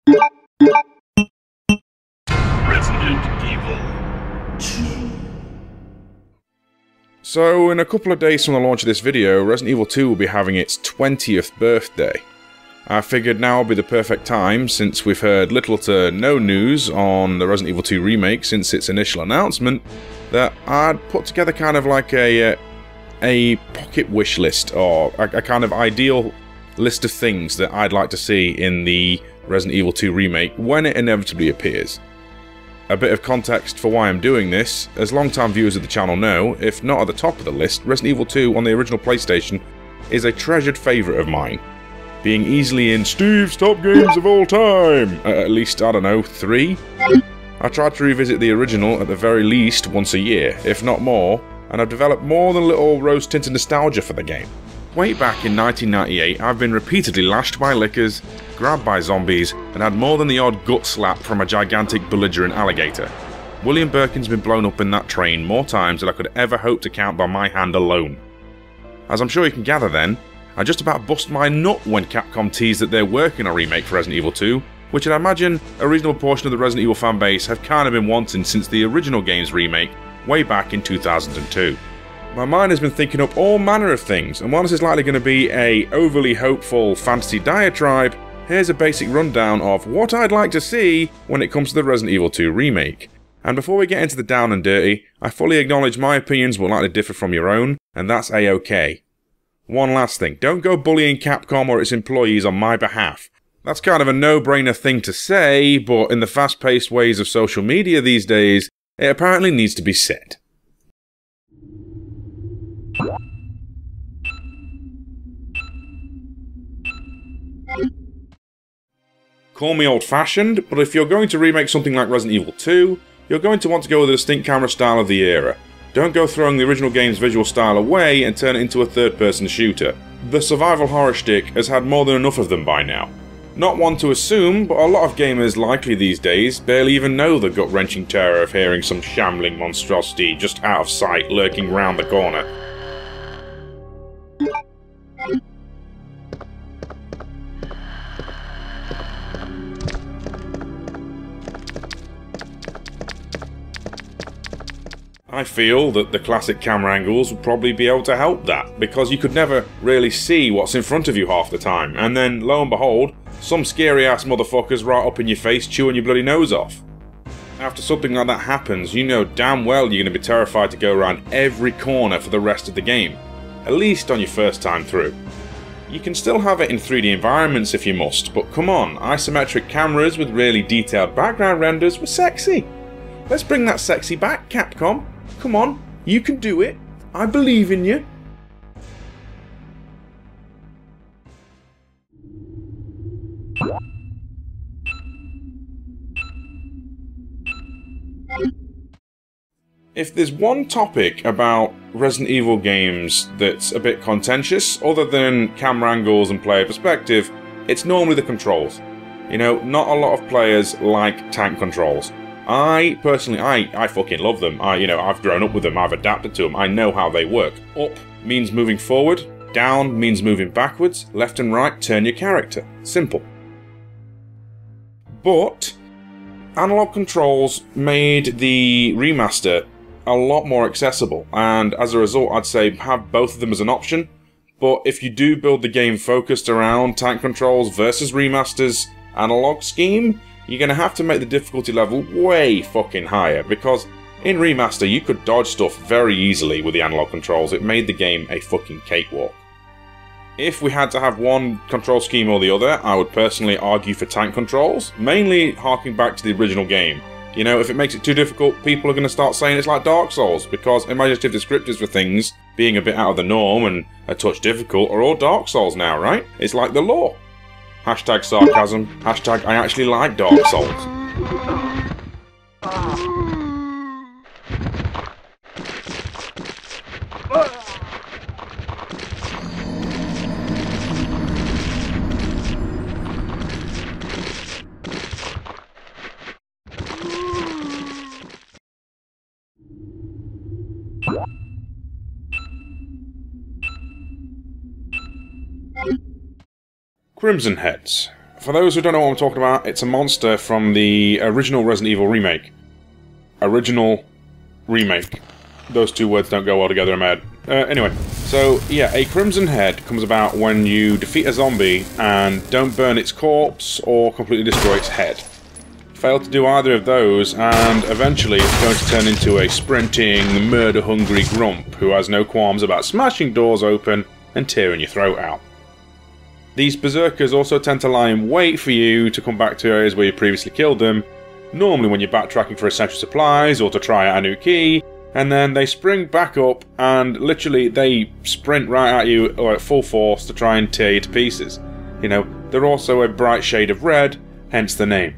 Resident Evil 2. So, in a couple of days from the launch of this video, Resident Evil 2 will be having its 20th birthday. I figured now would be the perfect time, since we've heard little to no news on the Resident Evil 2 remake since its initial announcement, that I'd put together kind of like a pocket wish list, or a kind of ideal list of things that I'd like to see in the Resident Evil 2 remake when it inevitably appears. A bit of context for why I'm doing this: as long-time viewers of the channel know, if not at the top of the list, Resident Evil 2 on the original PlayStation is a treasured favourite of mine, being easily in Steve's top games of all time, at least, I don't know, 3? I try to revisit the original at the very least once a year, if not more, and I've developed more than a little rose-tinted nostalgia for the game. Way back in 1998, I've been repeatedly lashed by lickers, grabbed by zombies, and had more than the odd gut slap from a gigantic belligerent alligator. William Birkin's been blown up in that train more times than I could ever hope to count by my hand alone. As I'm sure you can gather then, I just about bust my nut when Capcom teased that they're working on a remake for Resident Evil 2, which I'd imagine a reasonable portion of the Resident Evil fanbase have kind of been wanting since the original game's remake way back in 2002. My mind has been thinking up all manner of things, and while this is likely going to be a overly hopeful fantasy diatribe, here's a basic rundown of what I'd like to see when it comes to the Resident Evil 2 remake. And before we get into the down and dirty, I fully acknowledge my opinions will likely differ from your own, and that's a-okay. One last thing, don't go bullying Capcom or its employees on my behalf. That's kind of a no-brainer thing to say, but in the fast-paced ways of social media these days, it apparently needs to be said. Call me old-fashioned, but if you're going to remake something like Resident Evil 2, you're going to want to go with a distinct camera style of the era. Don't go throwing the original game's visual style away and turn it into a third-person shooter. The survival horror shtick has had more than enough of them by now. Not one to assume, but a lot of gamers likely these days barely even know the gut-wrenching terror of hearing some shambling monstrosity just out of sight lurking round the corner. I feel that the classic camera angles would probably be able to help that, because you could never really see what's in front of you half the time, and then, lo and behold, some scary ass motherfuckers right up in your face chewing your bloody nose off. After something like that happens, you know damn well you're going to be terrified to go around every corner for the rest of the game, at least on your first time through. You can still have it in 3D environments if you must, but come on, isometric cameras with really detailed background renders were sexy. Let's bring that sexy back, Capcom. Come on, you can do it. I believe in you. If there's one topic about Resident Evil games that's a bit contentious, other than camera angles and player perspective, it's normally the controls. You know, not a lot of players like tank controls. I personally, I fucking love them. I've grown up with them, I've adapted to them, I know how they work. Up means moving forward, down means moving backwards, left and right turn your character. Simple. But analog controls made the remaster a lot more accessible, and as a result I'd say have both of them as an option. But if you do build the game focused around tank controls versus remaster's analog scheme, you're going to have to make the difficulty level way fucking higher, because in remaster you could dodge stuff very easily with the analog controls. It made the game a fucking cakewalk. If we had to have one control scheme or the other, I would personally argue for tank controls, mainly harking back to the original game. You know, if it makes it too difficult, people are going to start saying it's like Dark Souls, because imaginative descriptors for things being a bit out of the norm and a touch difficult are all Dark Souls now, right? It's like the law. Hashtag sarcasm, hashtag I actually like Dark Souls. Crimson Heads. For those who don't know what I'm talking about, it's a monster from the original Resident Evil remake. Original remake. Those two words don't go well together in my head. Anyway, so yeah, a crimson head comes about when you defeat a zombie and don't burn its corpse or completely destroy its head. Fail to do either of those, and eventually it's going to turn into a sprinting, murder-hungry grump who has no qualms about smashing doors open and tearing your throat out. These berserkers also tend to lie in wait for you to come back to areas where you previously killed them, normally when you're backtracking for essential supplies or to try out a new key, and then they spring back up and literally they sprint right at you at full force to try and tear you to pieces. You know, they're also a bright shade of red, hence the name.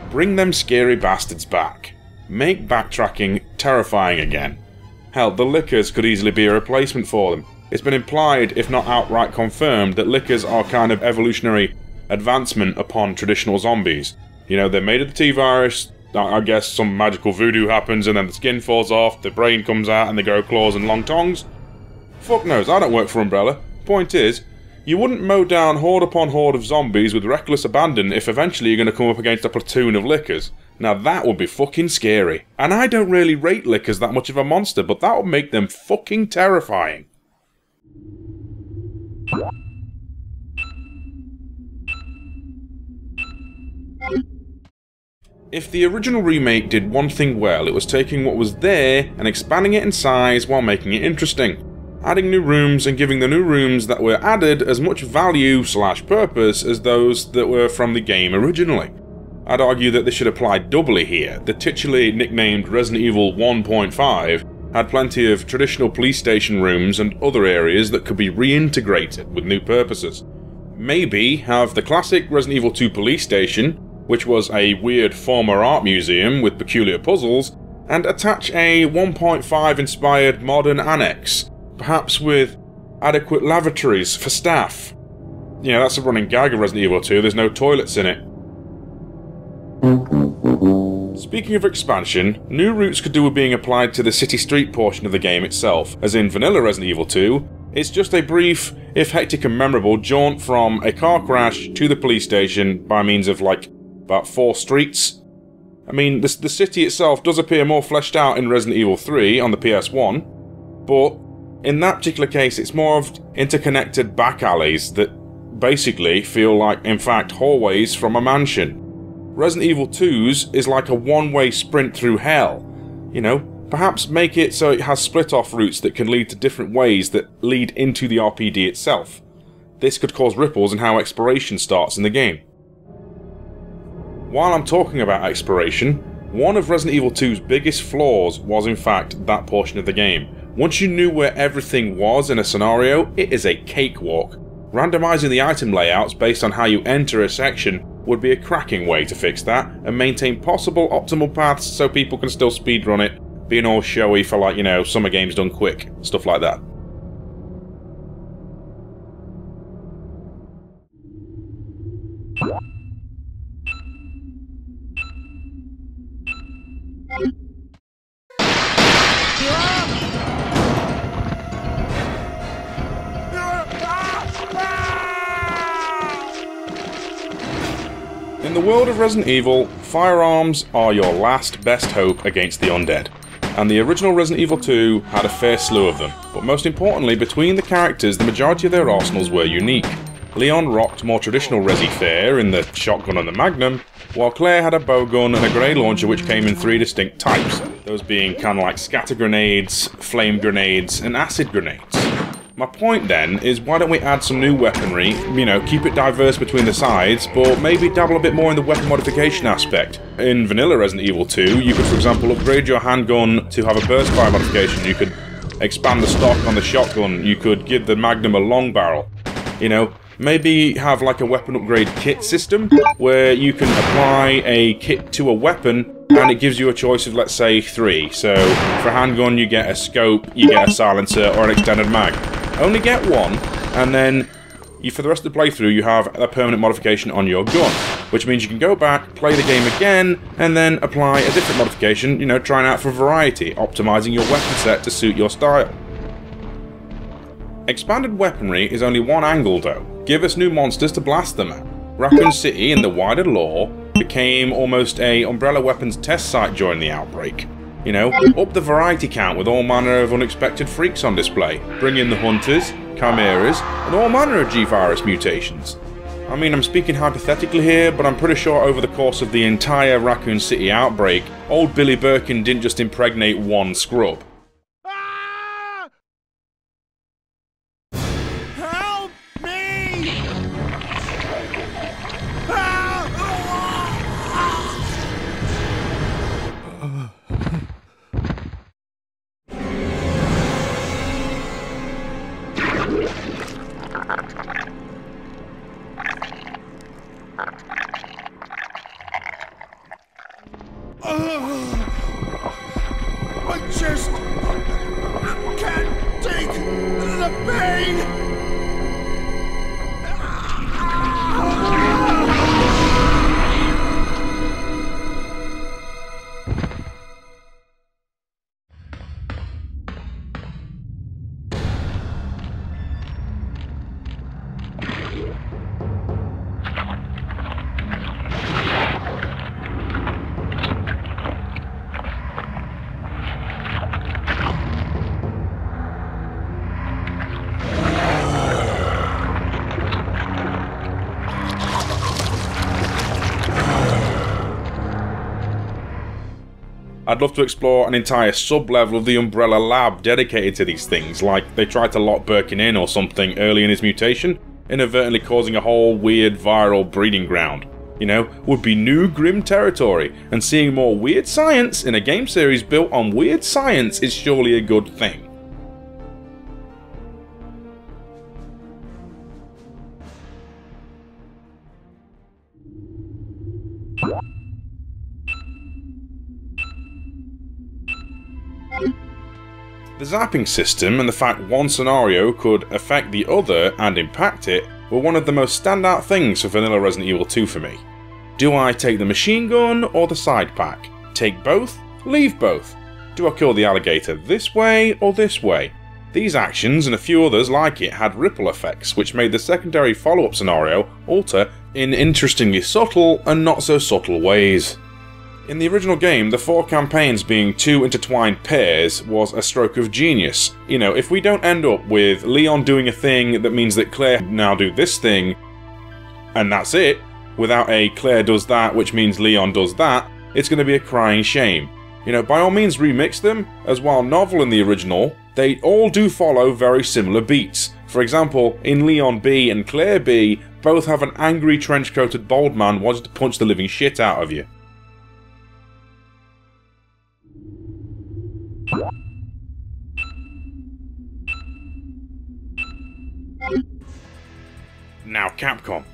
Bring them scary bastards back. Make backtracking terrifying again. Hell, the Lickers could easily be a replacement for them. It's been implied, if not outright confirmed, that Lickers are kind of evolutionary advancement upon traditional zombies. You know, they're made of the T-virus, I guess some magical voodoo happens and then the skin falls off, the brain comes out and they grow claws and long tongues. Fuck knows, I don't work for Umbrella. Point is, you wouldn't mow down horde upon horde of zombies with reckless abandon if eventually you're going to come up against a platoon of Lickers. Now that would be fucking scary. And I don't really rate Lickers that much of a monster, but that would make them fucking terrifying. If the original remake did one thing well, it was taking what was there and expanding it in size while making it interesting. Adding new rooms and giving the new rooms that were added as much value / purpose as those that were from the game originally. I'd argue that this should apply doubly here. The titularly nicknamed Resident Evil 1.5 had plenty of traditional police station rooms and other areas that could be reintegrated with new purposes. Maybe have the classic Resident Evil 2 police station, which was a weird former art museum with peculiar puzzles, and attach a 1.5 inspired modern annex, perhaps with adequate lavatories for staff. You know, that's a running gag of Resident Evil 2, there's no toilets in it. Speaking of expansion, new routes could do with being applied to the city street portion of the game itself. As in vanilla Resident Evil 2, it's just a brief, if hectic and memorable, jaunt from a car crash to the police station by means of, like, about 4 streets. I mean, the city itself does appear more fleshed out in Resident Evil 3 on the PS1, but in that particular case it's more of interconnected back alleys that basically feel like, in fact, hallways from a mansion. Resident Evil 2's is like a one-way sprint through hell. You know, perhaps make it so it has split-off routes that can lead to different ways that lead into the RPD itself. This could cause ripples in how exploration starts in the game. While I'm talking about exploration, one of Resident Evil 2's biggest flaws was in fact that portion of the game. Once you knew where everything was in a scenario, it is a cakewalk. Randomizing the item layouts based on how you enter a section would be a cracking way to fix that, and maintain possible optimal paths so people can still speedrun it, being all showy for, like, you know, summer games done quick, stuff like that. In the world of Resident Evil, firearms are your last best hope against the undead, and the original Resident Evil 2 had a fair slew of them, but most importantly, between the characters the majority of their arsenals were unique. Leon rocked more traditional resi fare in the shotgun and the magnum, while Claire had a bowgun and a grenade launcher which came in 3 distinct types, those being kind of like scatter grenades, flame grenades, and acid grenades. My point then is, why don't we add some new weaponry, you know, keep it diverse between the sides, but maybe dabble a bit more in the weapon modification aspect. In vanilla Resident Evil 2, you could for example upgrade your handgun to have a burst fire modification, you could expand the stock on the shotgun, you could give the Magnum a long barrel, you know. Maybe have like a weapon upgrade kit system, where you can apply a kit to a weapon and it gives you a choice of, let's say, 3. So, for a handgun you get a scope, you get a silencer, or an extended mag. Only get one, and then for the rest of the playthrough you have a permanent modification on your gun. Which means you can go back, play the game again, and then apply a different modification, you know, trying out for variety, optimizing your weapon set to suit your style. Expanded weaponry is only one angle though. Give us new monsters to blast them at. Raccoon City, in the wider lore, became almost a Umbrella Weapons test site during the outbreak. You know, up the variety count with all manner of unexpected freaks on display. Bring in the Hunters, Chimeras, and all manner of G-Virus mutations. I mean, I'm speaking hypothetically here, but I'm pretty sure over the course of the entire Raccoon City outbreak, old Billy Birkin didn't just impregnate one scrub. I just can't take the pain! I'd love to explore an entire sub-level of the Umbrella Lab dedicated to these things, like they tried to lock Birkin in or something early in his mutation, inadvertently causing a whole weird viral breeding ground. You know, would be new grim territory, and seeing more weird science in a game series built on weird science is surely a good thing. The zapping system and the fact one scenario could affect the other and impact it were one of the most standout things for vanilla Resident Evil 2 for me. Do I take the machine gun or the side pack? Take both? Leave both? Do I kill the alligator this way or this way? These actions and a few others like it had ripple effects, which made the secondary follow-up scenario alter in interestingly subtle and not so subtle ways. In the original game, the 4 campaigns being 2 intertwined pairs was a stroke of genius. You know, if we don't end up with Leon doing a thing that means that Claire now do this thing, and that's it, without a Claire does that which means Leon does that, it's going to be a crying shame. You know, by all means remix them, as while novel in the original, they all do follow very similar beats. For example, in Leon B and Claire B, both have an angry trench-coated bald man wanting to punch the living shit out of you. Now Capcom.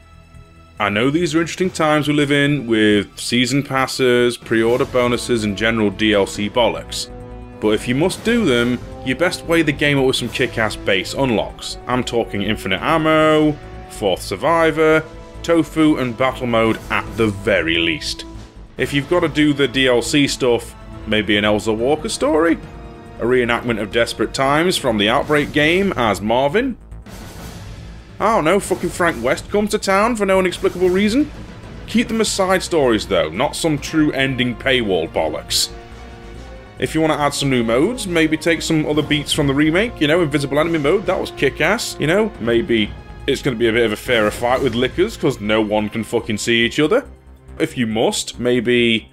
I know these are interesting times we live in, with season passes, pre-order bonuses and general DLC bollocks. But if you must do them, you best weigh the game up with some kick-ass base unlocks. I'm talking infinite ammo, 4th survivor, tofu and battle mode at the very least. If you've got to do the DLC stuff, maybe an Elsa Walker story? A reenactment of Desperate Times from the Outbreak game as Marvin? I don't know, fucking Frank West comes to town for no inexplicable reason? Keep them as side stories though, not some true ending paywall bollocks. If you want to add some new modes, maybe take some other beats from the remake, you know, invisible enemy mode, that was kick-ass, you know, maybe it's going to be a bit of a fairer fight with lickers, because no one can fucking see each other. If you must, maybe,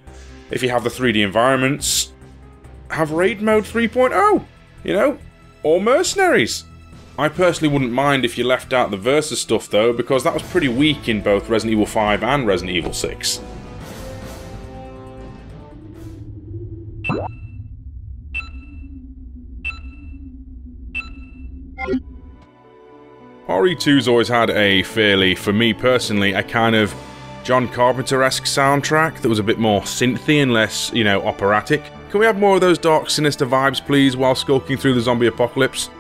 if you have the 3D environments, have Raid Mode 3.0, you know, or Mercenaries. I personally wouldn't mind if you left out the Versus stuff though, because that was pretty weak in both Resident Evil 5 and Resident Evil 6. RE2's always had a fairly, for me personally, a kind of John Carpenter-esque soundtrack that was a bit more synthy and less, you know, operatic. Can we have more of those dark, sinister vibes, please, while skulking through the zombie apocalypse?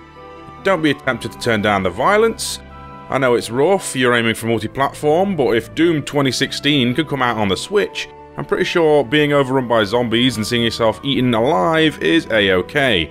Don't be tempted to turn down the violence. I know it's rough, you're aiming for multi-platform, but if Doom 2016 could come out on the Switch, I'm pretty sure being overrun by zombies and seeing yourself eaten alive is a-okay.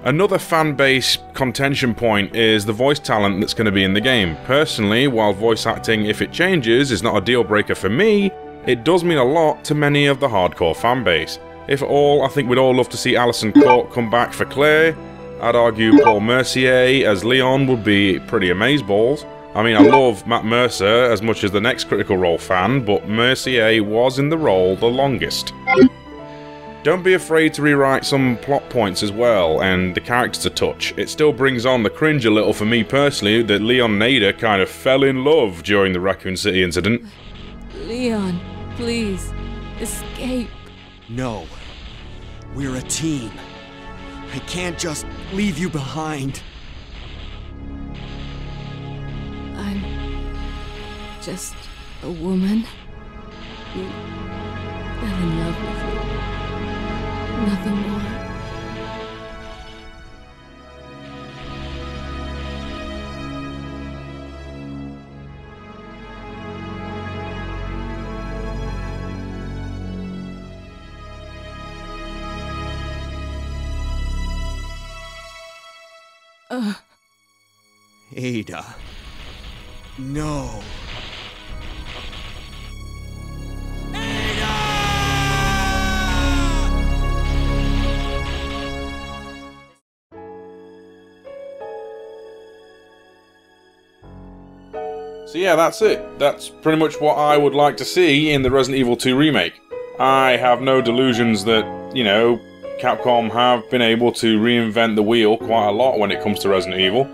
Another fanbase contention point is the voice talent that's going to be in the game. Personally, while voice acting, if it changes, is not a deal breaker for me, it does mean a lot to many of the hardcore fanbase. If at all, I think we'd all love to see Alison Court come back for Claire. I'd argue Paul Mercier as Leon would be pretty amazeballs. I mean, I love Matt Mercer as much as the next Critical Role fan, but Mercier was in the role the longest. Don't be afraid to rewrite some plot points as well, and the characters a touch. It still brings on the cringe a little for me personally that Leon Nader kind of fell in love during the Raccoon City incident. Leon, please, escape. No. We're a team. I can't just leave you behind. I'm just a woman who fell in love with you. Nothing more. Ada. No. So yeah, that's it. That's pretty much what I would like to see in the Resident Evil 2 remake. I have no delusions that, you know, Capcom have been able to reinvent the wheel quite a lot when it comes to Resident Evil.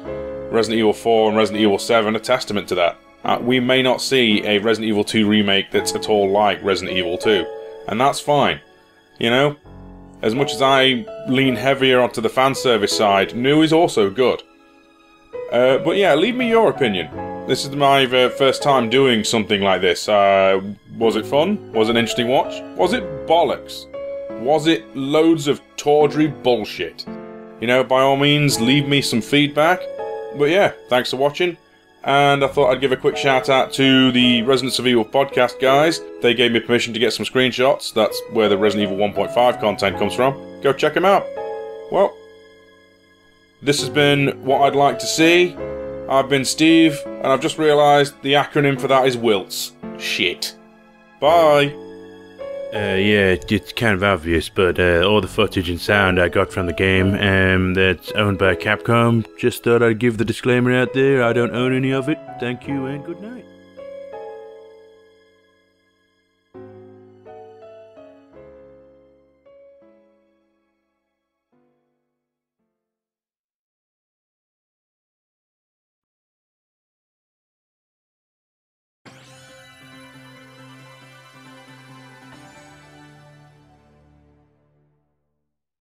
Resident Evil 4 and Resident Evil 7 are testament to that. We may not see a Resident Evil 2 remake that's at all like Resident Evil 2, and that's fine. You know, as much as I lean heavier onto the fan service side, new is also good. But yeah, leave me your opinion. This is my first time doing something like this. Was it fun? Was it an interesting watch? Was it bollocks? Was it loads of tawdry bullshit? You know, by all means, leave me some feedback. But yeah, thanks for watching. And I thought I'd give a quick shout out to the Residents of Evil podcast guys. They gave me permission to get some screenshots. That's where the Resident Evil 1.5 content comes from. Go check them out. Well, this has been What I'd Like to See. I've been Steve, and I've just realised the acronym for that is WILTS. Shit. Bye. Yeah, it's kind of obvious, but all the footage and sound I got from the game that's owned by Capcom, just thought I'd give the disclaimer out there. I don't own any of it. Thank you and good night.